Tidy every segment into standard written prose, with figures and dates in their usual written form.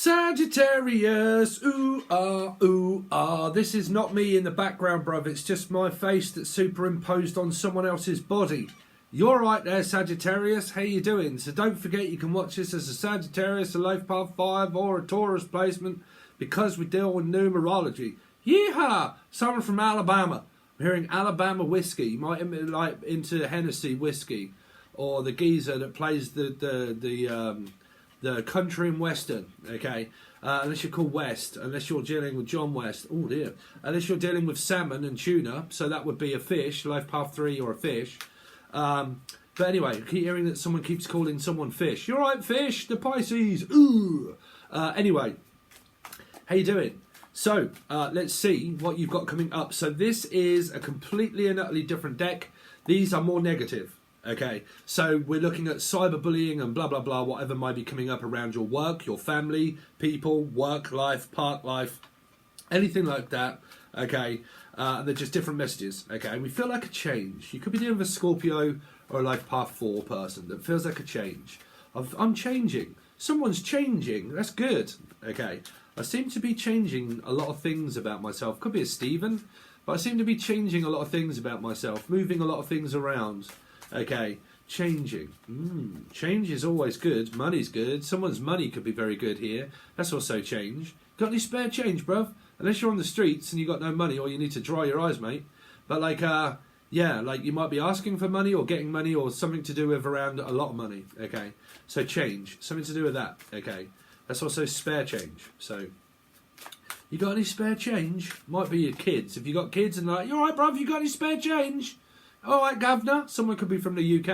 Sagittarius, ooh ah. This is not me in the background, bruv. It's just my face that's superimposed on someone else's body. You're right there, Sagittarius. How you doing? So don't forget you can watch this as a Sagittarius, a Life Path 5 or a Taurus placement because we deal with numerology. Yeehaw! Someone from Alabama. I'm hearing Alabama whiskey. You might be like into Hennessy whiskey, or the geezer that plays the country and western, okay? Unless you're called West, unless you're dealing with John West. Oh dear. Unless you're dealing with salmon and tuna, so that would be a fish, Life Path 3 or a fish. But anyway, I keep hearing that someone keeps calling someone fish. You're right, fish, the Pisces. Ooh. Anyway, how you doing? So, let's see what you've got coming up. So this is a completely and utterly different deck. These are more negative. Okay, so we're looking at cyberbullying and blah, blah, blah, whatever might be coming up around your work, your family, people, work life, park life, anything like that, okay? And they're just different messages, okay? We feel like a change. You could be dealing with a Scorpio or a Life Path 4 person that feels like a change. I'm changing. Someone's changing. That's good, okay? I seem to be changing a lot of things about myself. Could be a Stephen, but I seem to be changing a lot of things about myself, moving a lot of things around. Okay, changing. Change is always good. Money's good. Someone's money could be very good here. That's also change. Got any spare change, bruv? Unless you're on the streets and you got no money, or you need to dry your eyes, mate. But like, yeah, like you might be asking for money or getting money or something to do with around a lot of money. Okay, so change, something to do with that. Okay, that's also spare change. So, you got any spare change? Might be your kids. If you got kids and like, you all right, bruv? You got any spare change? All right, governor. Someone could be from the UK.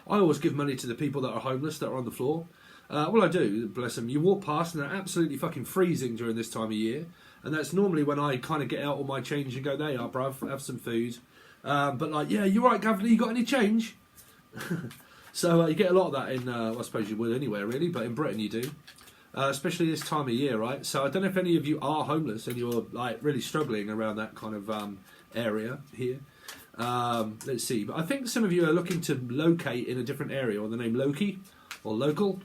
I always give money to the people that are homeless, that are on the floor. Well, I do, bless them. You walk past and they're absolutely fucking freezing during this time of year. And that's normally when I kind of get out all my change and go, there you are, bruv, have some food. But like, yeah, you're right, governor, you got any change? So you get a lot of that in, I suppose you would anywhere, really, but in Britain you do. Especially this time of year, right? So I don't know if any of you are homeless and you're like really struggling around that kind of area here. Let's see, but I think some of you are looking to locate in a different area, or the name Loki or local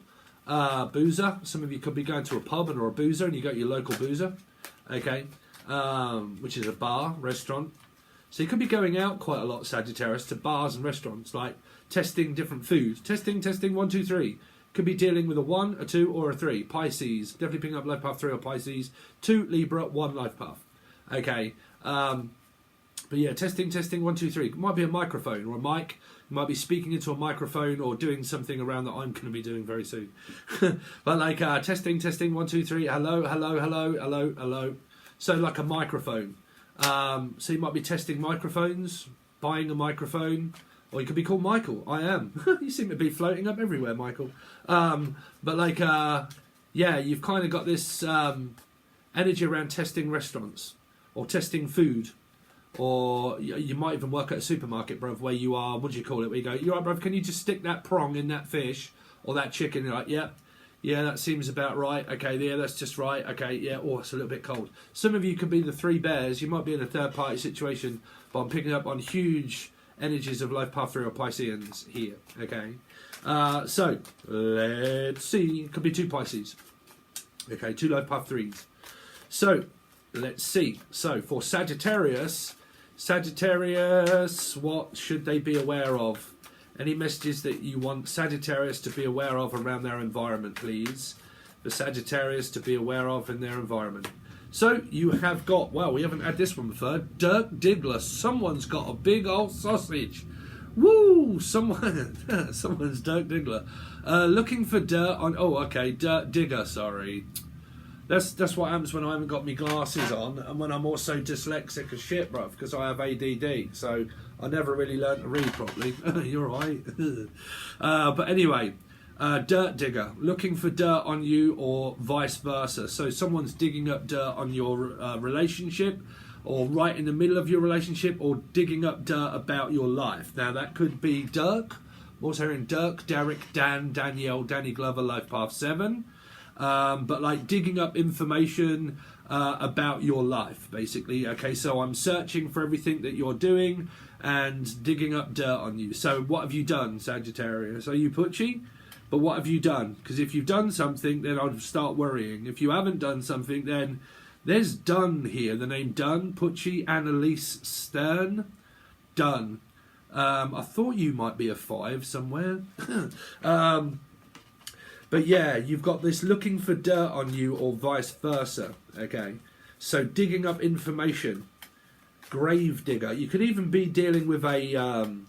boozer. Some of you could be going to a pub or a boozer and you got your local boozer, okay, which is a bar, restaurant. So you could be going out quite a lot, Sagittarius, to bars and restaurants, like testing different food. Testing, 1, 2, 3. Could be dealing with a 1, a 2 or a 3. Pisces, definitely picking up Life Path 3 or Pisces. 2 Libra, 1 Life Path. Okay, but yeah, testing, 1, 2, 3. It might be a microphone or a mic. You might be speaking into a microphone or doing something around that I'm going to be doing very soon. But like testing, 1, 2, 3. Hello. So like a microphone. So you might be testing microphones, buying a microphone, or you could be called Michael. I am. You seem to be floating up everywhere, Michael. But like, yeah, you've kind of got this energy around testing restaurants or testing food. Or you might even work at a supermarket, bruv, where you are, what do you call it, where you go, you all right, bruv, can you just stick that prong in that fish or that chicken? You're like, yeah, that seems about right. Okay, yeah, that's just right. Okay, yeah, oh, it's a little bit cold. Some of you could be the 3 bears. You might be in a third-party situation, but I'm picking up on huge energies of Life Path 3 or Pisceans here, okay? So, let's see. It could be 2 Pisces. Okay, 2 Life Path 3s. So, let's see. So, for Sagittarius, what should they be aware of? Any messages that you want Sagittarius to be aware of around their environment, please? For Sagittarius to be aware of in their environment. So, you have got, well, we haven't had this one before, Dirk Diggler. Someone's got a big old sausage. Woo! Someone's Dirk Diggler. Looking for dirt on, Dirt Digger, sorry. That's what happens when I haven't got my glasses on and when I'm also dyslexic as shit, bruv, because I have ADD. So I never really learned to read properly. You're right. But anyway, dirt digger, looking for dirt on you or vice versa. So someone's digging up dirt on your relationship or right in the middle of your relationship or digging up dirt about your life. Now that could be Dirk. I'm also hearing Dirk, Derek, Dan, Danielle, Danny Glover, Life Path 7. But like digging up information about your life, basically. Okay, so I'm searching for everything that you're doing and digging up dirt on you. So what have you done, Sagittarius? Are you putchy? but what have you done? Because if you've done something, then I'd start worrying. If you haven't done something, then there's Dunn here. The name Dunn, Pucci, Annalise Stern, Dunn. I thought you might be a 5 somewhere. But yeah, you've got this looking for dirt on you or vice versa. Okay, so digging up information. Grave digger. You could even be dealing with a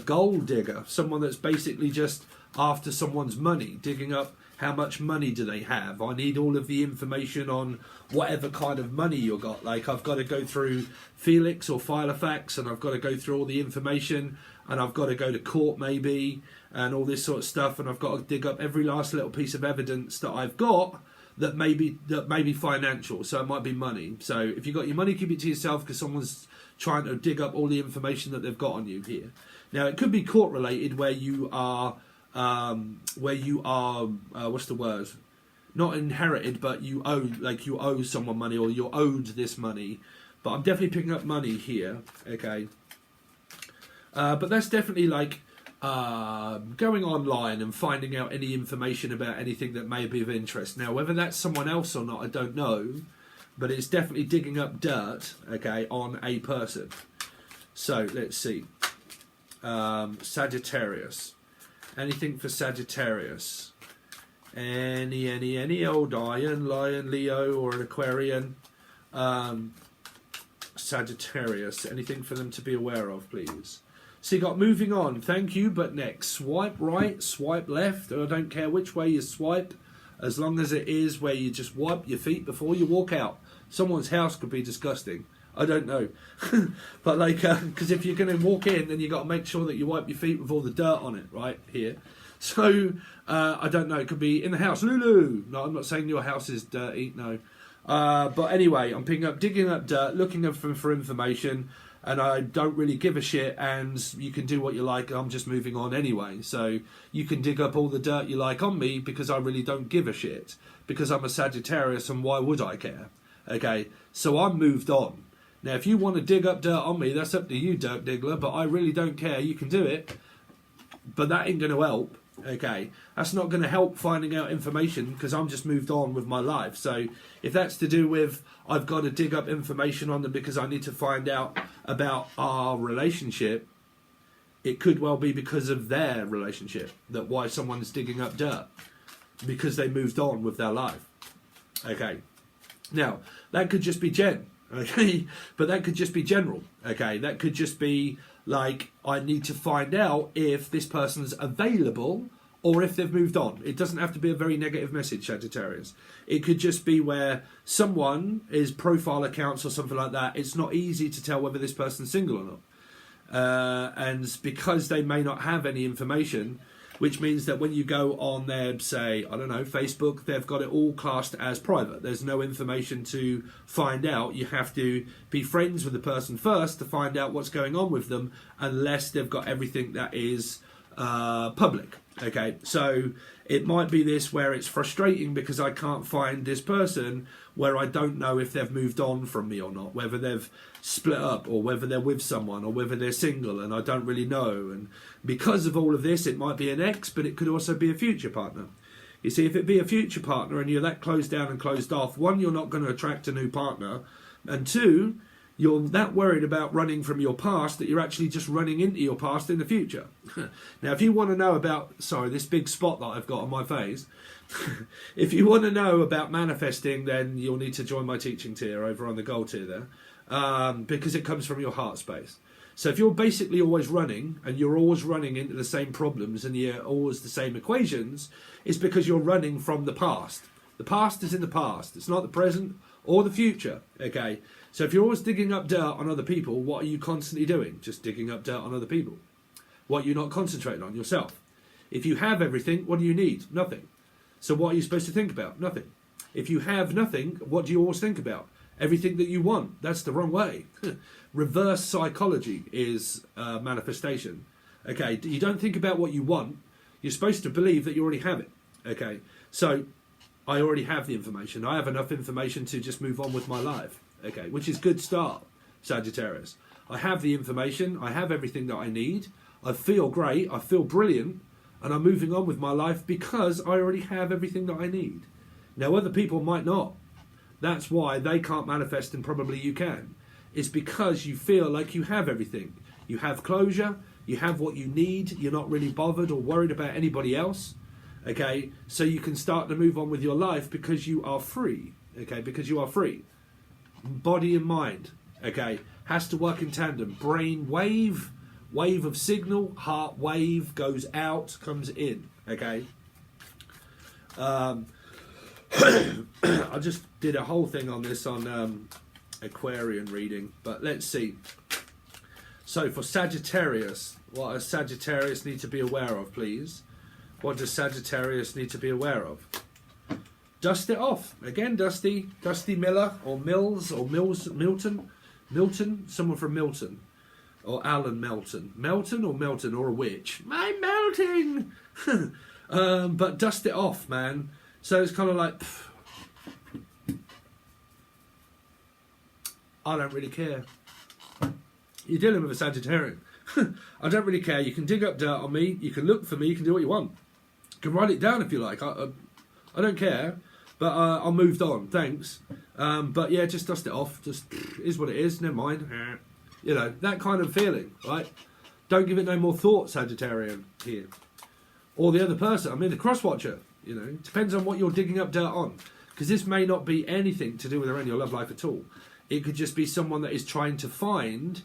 gold digger, someone that's basically just after someone's money, digging up how much money do they have. I need all of the information on whatever kind of money you got. Like, I've got to go through Felix or Filofax, and I've got to go through all the information, and I've got to go to court maybe, and all this sort of stuff, and I've got to dig up every last little piece of evidence that I've got that may be financial. So it might be money. So if you've got your money, keep it to yourself, because someone's trying to dig up all the information that they've got on you here. Now, it could be court related, where you are what's the word? Not inherited, but you owe someone money, or you're owed this money. But I'm definitely picking up money here. Okay. But that's definitely like going online and finding out any information about anything that may be of interest. Now, whether that's someone else or not, I don't know. But it's definitely digging up dirt, okay, on a person. So, let's see. Sagittarius. Anything for Sagittarius? Any old lion, Leo, or an Aquarian. Sagittarius. Anything for them to be aware of, please? So you got moving on. Thank you, but next. Swipe right, swipe left. I don't care which way you swipe, as long as it is where you just wipe your feet before you walk out. Someone's house could be disgusting. I don't know. But like, because if you're going to walk in, then you got to make sure that you wipe your feet with all the dirt on it, right here. So, I don't know. It could be in the house. Lulu. No, I'm not saying your house is dirty. No. But anyway, I'm digging up dirt, looking for information, and I don't really give a shit, and you can do what you like. I'm just moving on anyway. So you can dig up all the dirt you like on me, because I really don't give a shit, because I'm a Sagittarius, and why would I care? Okay, so I'm moved on. Now, if you want to dig up dirt on me, that's up to you, Dirt Diggler, but I really don't care. You can do it, but that ain't going to help, okay? That's not going to help finding out information, because I'm just moved on with my life. So if that's to do with I've got to dig up information on them because I need to find out about our relationship, it could well be because of their relationship, that why someone's digging up dirt, because they moved on with their life, okay? Now, that could just be Jen, okay? But that could just be general, okay? That could just be like, I need to find out if this person's available or if they've moved on. It doesn't have to be a very negative message, Sagittarius. It could just be where someone is profile accounts or something like that. It's not easy to tell whether this person's single or not. And because they may not have any information, which means that when you go on their, say, I don't know, Facebook, they've got it all classed as private. There's no information to find out. You have to be friends with the person first to find out what's going on with them, unless they've got everything that is public. Okay, so it might be this where it's frustrating because I can't find this person, where I don't know if they've moved on from me or not, whether they've split up or whether they're with someone or whether they're single, and I don't really know. And because of all of this, it might be an ex, but it could also be a future partner. You see, if it be a future partner and you're that closed down and closed off, one, you're not going to attract a new partner, and two, you're that worried about running from your past that you're actually just running into your past in the future. Now, if you want to know about, sorry, this big spot that I've got on my face, if you want to know about manifesting, then you'll need to join my teaching tier over on the gold tier there, because it comes from your heart space. So if you're basically always running, and you're always running into the same problems and you're always the same equations, it's because you're running from the past. The past is in the past. It's not the present or the future, okay? So if you're always digging up dirt on other people, what are you constantly doing? Just digging up dirt on other people. What are you not concentrating on? Yourself. If you have everything, what do you need? Nothing. So what are you supposed to think about? Nothing. If you have nothing, what do you always think about? Everything that you want. That's the wrong way. Reverse psychology is manifestation. Okay, you don't think about what you want. You're supposed to believe that you already have it. Okay, so I already have the information. I have enough information to just move on with my life. Okay, which is good start, Sagittarius. I have the information. I have everything that I need. I feel great. I feel brilliant. and I'm moving on with my life because I already have everything that I need. Now, other people might not. That's why they can't manifest and probably you can. It's because you feel like you have everything. You have closure, you have what you need, you're not really bothered or worried about anybody else. Okay, so you can start to move on with your life because you are free. Okay, because you are free. Body and mind, okay, has to work in tandem. Brain wave of signal, heart wave goes out, comes in. Okay. I just did a whole thing on this on Aquarian reading, but let's see. So for Sagittarius, what does Sagittarius need to be aware of, please? What does Sagittarius need to be aware of? Dust it off. Again, Dusty Miller, or Mills, or Milton, someone from Milton, or Alan Melton. Melton or Melton, or a witch. I'm melting! But dust it off, man. So it's kind of like, I don't really care. You're dealing with a Sagittarian. I don't really care. You can dig up dirt on me. You can look for me. You can do what you want. You can write it down if you like. I don't care. But I moved on. Thanks. But yeah, just dust it off. Just is what it is. Never mind. You know, that kind of feeling, right? Don't give it no more thought, Sagittarian here. Or the other person. I mean, the cross-watcher. You know, it depends on what you're digging up dirt on. Because this may not be anything to do with your love life at all. It could just be someone that is trying to find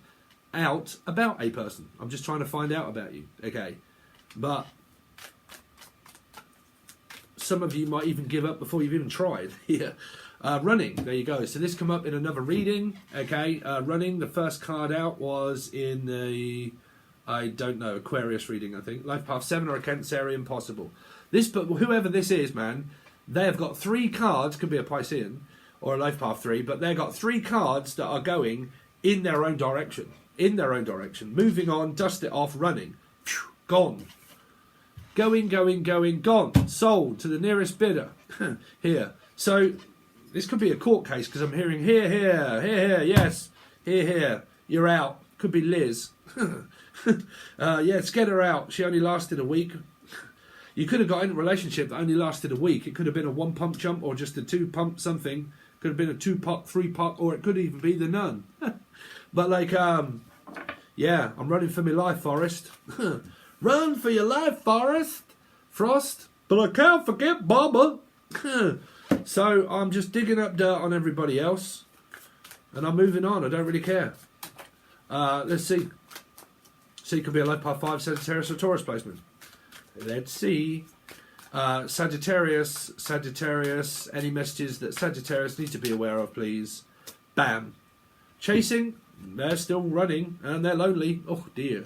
out about a person. I'm just trying to find out about you, okay? But some of you might even give up before you've even tried. Yeah. Running, there you go. So this come up in another reading, okay? Running, the first card out was in the, I don't know, Aquarius reading, I think. Life Path 7 or a Cancerian possible. This, but whoever this is, man, they have got 3 cards, could be a Piscean or a Life Path 3, but they've got 3 cards that are going in their own direction. In their own direction. Moving on, dust it off, running. Phew, gone. Going, gone. Sold to the nearest bidder. Here. So, this could be a court case because I'm hearing here, yes. Here. You're out. Could be Liz. Let's get her out. She only lasted a week. You could have got in a relationship that only lasted a week. It could have been a 1-pump jump or just a 2-pump something. Could have been a 2-pump, 3-pump, or it could even be the nun. But like, yeah, I'm running for my life, Forrest. Run for your life, Forrest. Frost. But I can't forget Baba. So I'm just digging up dirt on everybody else. And I'm moving on. I don't really care. Let's see. So it could be a Life Path 5 Sagittarius or Taurus placement. Let's see. Sagittarius, any messages that Sagittarius needs to be aware of, please? Bam. Chasing, they're still running, and they're lonely. Oh, dear.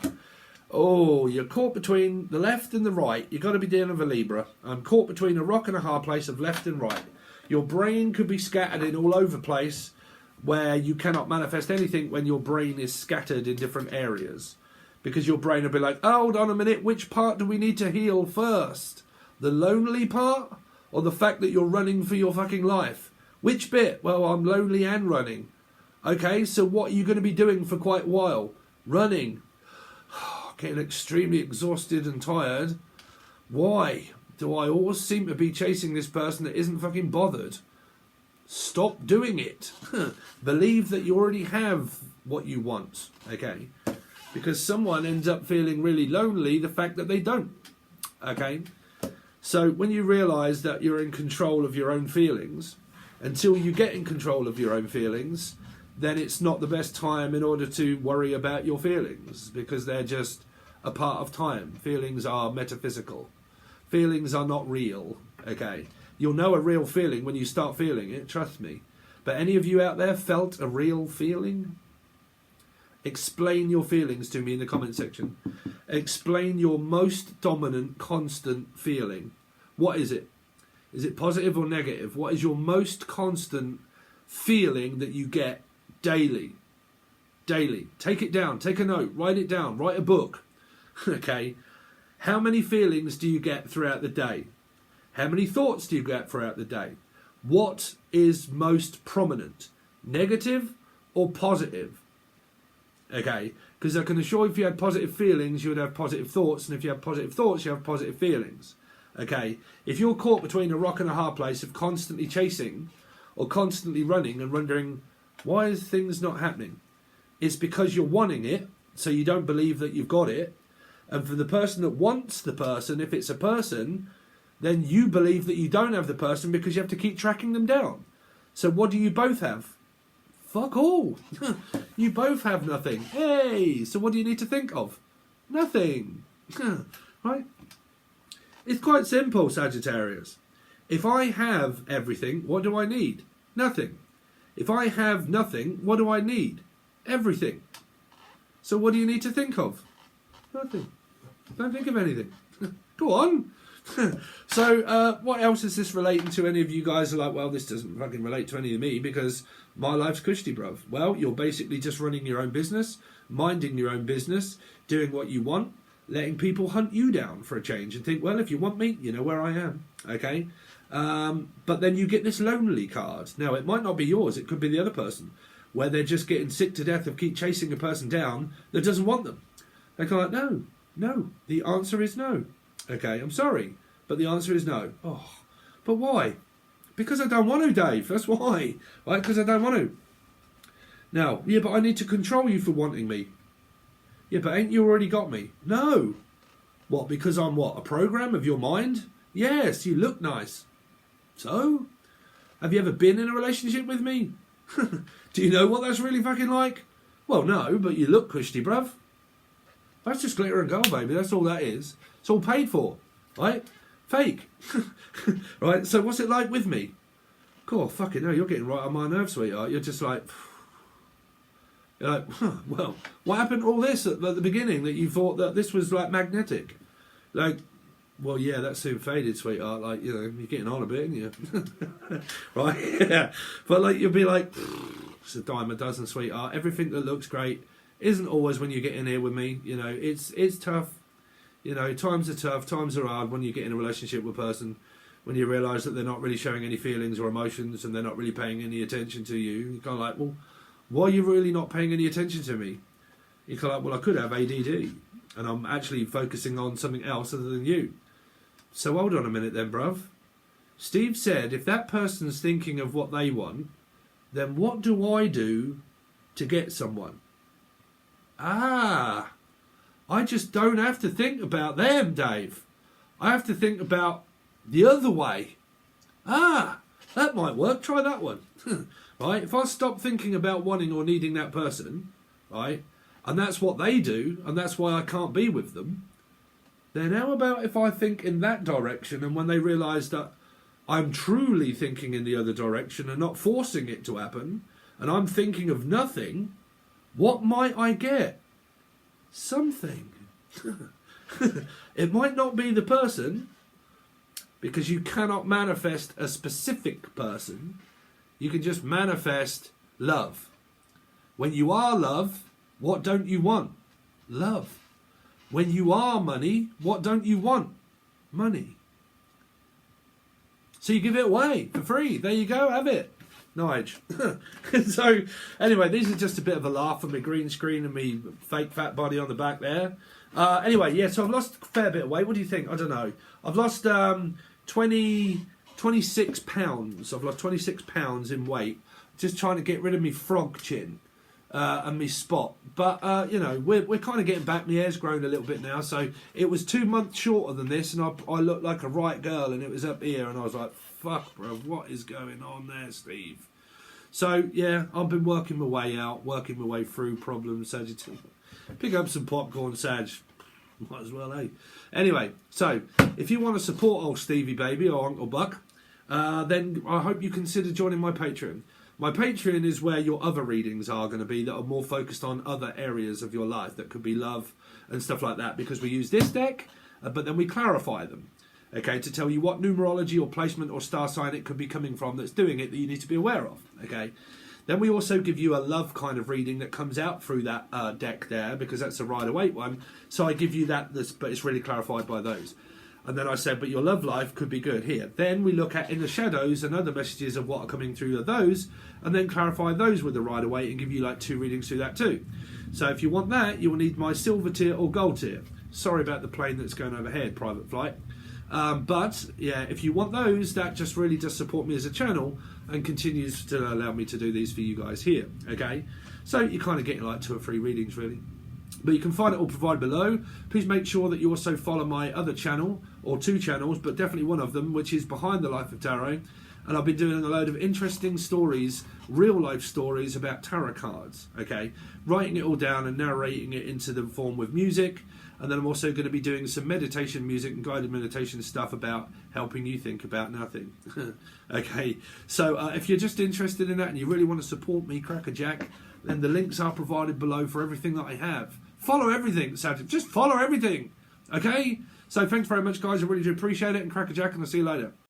Oh, you're caught between the left and the right. You've got to be dealing with a Libra. I'm caught between a rock and a hard place of left and right. Your brain could be scattered in all over the place, where you cannot manifest anything when your brain is scattered in different areas. Because your brain will be like, oh, hold on a minute, which part do we need to heal first? The lonely part? Or the fact that you're running for your fucking life? Which bit? Well, I'm lonely and running. Okay, so what are you going to be doing for quite a while? Running. Getting extremely exhausted and tired. Why do I always seem to be chasing this person that isn't fucking bothered? Stop doing it. Believe that you already have what you want. Okay? Because someone ends up feeling really lonely, the fact that they don't. Okay? So when you realise that you're in control of your own feelings, until you get in control of your own feelings, then it's not the best time in order to worry about your feelings, because they're just a part of time. Feelings are metaphysical. Feelings are not real. Okay? You'll know a real feeling when you start feeling it, trust me. But any of you out there felt a real feeling? Explain your feelings to me in the comment section. Explain your most dominant, constant feeling. What is it? Is it positive or negative? What is your most constant feeling that you get daily? Daily. Take it down. Take a note. Write it down. Write a book. Okay. How many feelings do you get throughout the day? How many thoughts do you get throughout the day? What is most prominent? Negative or positive? Okay, Because I can assure you, if you had positive feelings, you would have positive thoughts. And if you have positive thoughts, you have positive feelings. Okay? If you're caught between a rock and a hard place of constantly chasing or constantly running and wondering, why is things not happening? It's because you're wanting it, so you don't believe that you've got it. And for the person that wants the person, if it's a person, then you believe that you don't have the person because you have to keep tracking them down. So what do you both have? Fuck all. You both have nothing. Hey, so what do you need to think of? Nothing. Right? It's quite simple, Sagittarius. If I have everything, what do I need? Nothing. If I have nothing, what do I need? Everything. So what do you need to think of? Nothing. Don't think of anything. Go on. So what else is this relating to? Any of you guys are like, well, this doesn't fucking relate to any of me because my life's cushy, bruv. Well, you're basically just running your own business, minding your own business, doing what you want, letting people hunt you down for a change and think, well, if you want me, you know where I am. Okay? But then you get this lonely card. Now, it might not be yours. It could be the other person, where they're just getting sick to death of keep chasing a person down that doesn't want them. They're kind of like, no. The answer is no. Okay, I'm sorry, but the answer is no. Oh, but why? Because I don't want to, Dave. That's why. Right? Because I don't want to. Now, yeah, but I need to control you for wanting me. Yeah, but ain't you already got me? No. What, because I'm what, a program of your mind? Yes, you look nice. So? Have you ever been in a relationship with me? Do you know what that's really fucking like? Well, no, but you look cushy, bruv. That's just glitter and gold, baby. That's all that is. It's all paid for, right? Fake. Right, so what's it like with me? God, fucking hell, you're getting right on my nerves, sweetheart. You're just like... You're like, well, what happened to all this at the beginning that you thought that this was, like, magnetic? Like, well, yeah, that soon faded, sweetheart. Like, you know, you're getting on a bit, aren't you? Right? Yeah. But, like, you'll be like, it's a dime a dozen, sweetheart. Everything that looks great isn't always when you get in here with me. You know, it's tough. You know, times are tough, times are hard when you get in a relationship with a person, when you realise that they're not really showing any feelings or emotions and they're not really paying any attention to you. You're kind of like, well, why are you really not paying any attention to me? You're kind of like, well, I could have ADD and I'm actually focusing on something else other than you. So hold on a minute then, bruv. Steve said if that person's thinking of what they want, then what do I do to get someone? Ah, I just don't have to think about them, Dave. I have to think about the other way. Ah, that might work. Try that one. Right? If I stop thinking about wanting or needing that person, right, and that's what they do, and that's why I can't be with them, then how about if I think in that direction, and when they realise that I'm truly thinking in the other direction and not forcing it to happen, and I'm thinking of nothing, what might I get? Something. It might not be the person, because you cannot manifest a specific person. You can just manifest love. When you are love, what don't you want? Love. When you are money, what don't you want? Money. So you give it away for free. There you go, have it. Nige. So, anyway, these are just a bit of a laugh from my green screen and me fake fat body on the back there. Anyway, yeah, so I've lost a fair bit of weight. What do you think? I don't know. I've lost 26 pounds. I've lost 26 pounds in weight. Just trying to get rid of me frog chin and me spot. But, you know, we're kind of getting back. My hair's grown a little bit now. So it was 2 months shorter than this. And I looked like a right girl. And it was up here. And I was like, fuck, bro, what is going on there, Steve? So, yeah, I've been working my way out. Working my way through problems. Sagittarius. Pick up some popcorn, Sag. Might as well, eh? Anyway, so if you want to support old Stevie baby or Uncle Buck, then I hope you consider joining my Patreon. My Patreon is where your other readings are going to be that are more focused on other areas of your life. That could be love and stuff like that, because we use this deck, but then we clarify them, okay, to tell you what numerology or placement or star sign it could be coming from that's doing it that you need to be aware of, okay? Then we also give you a love kind of reading that comes out through that deck there, because that's a Rider-Waite one. So I give you that, but it's really clarified by those. And then I said, but your love life could be good here. Then we look at in the shadows and other messages of what are coming through of those, and then clarify those with the Rider-Waite and give you like 2 readings through that too. So if you want that, you will need my silver tier or gold tier. Sorry about the plane that's going overhead, private flight. But yeah, if you want those, that just really does support me as a channel and continues to allow me to do these for you guys here. Okay, so you're kind of getting like 2 or 3 readings really. But you can find it all provided below. Please make sure that you also follow my other channel, or 2 channels, but definitely one of them, which is Behind the Life of Tarot. And I've been doing a load of interesting stories, real life stories about tarot cards, okay? Writing it all down and narrating it into the form with music. And then I'm also going to be doing some meditation music and guided meditation stuff about helping you think about nothing. Okay, so if you're just interested in that and you really want to support me, Crackerjack, then the links are provided below for everything that I have. Follow everything, Sagittarius. Just follow everything, okay? So thanks very much, guys. I really do appreciate it. And Crackerjack, and I'll see you later.